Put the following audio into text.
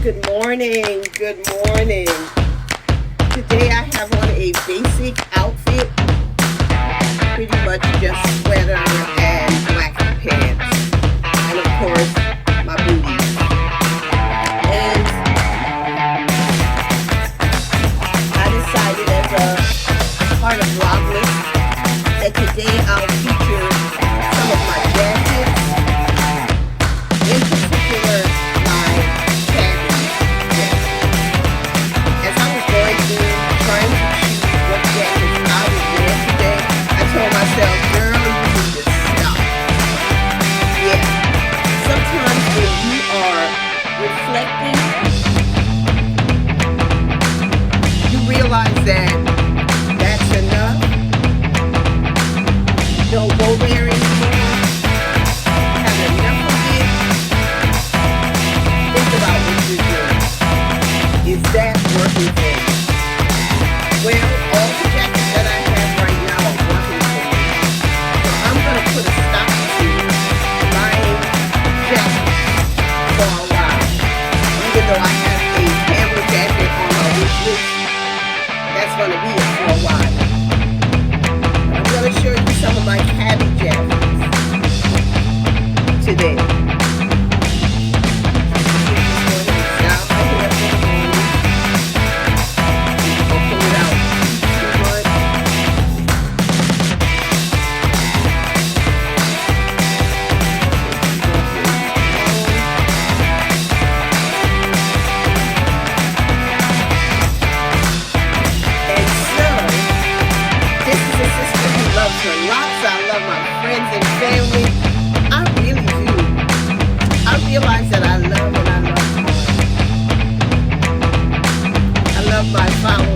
Good morning. Good morning. Today I have on a basic outfit. Pretty much just sweater and black pants. And of course, my booties. And I decided as a part of Vlogmas that today I'll feature some of my jackets. In particular, my Cabi jacket. As I was going through trying to choose what jackets I would wear today, I told myself, girl, you need to stop. Yeah. Sometimes when you are reflecting, you realize that that's enough. Don't go there anymore. Have enough of it. Think about what you're doing. Is that working for you? Well, all the jackets that I have right now are working for me. So I'm going to put a stop to buying jackets for a while. Even though I have a camera jacket on my wish list, that's going to be it for a while. I'm going to show you some of my Cabi jackets today. Sisterlocks. I love my friends and family. I really do. I realize that I love and I love more. I love my followers.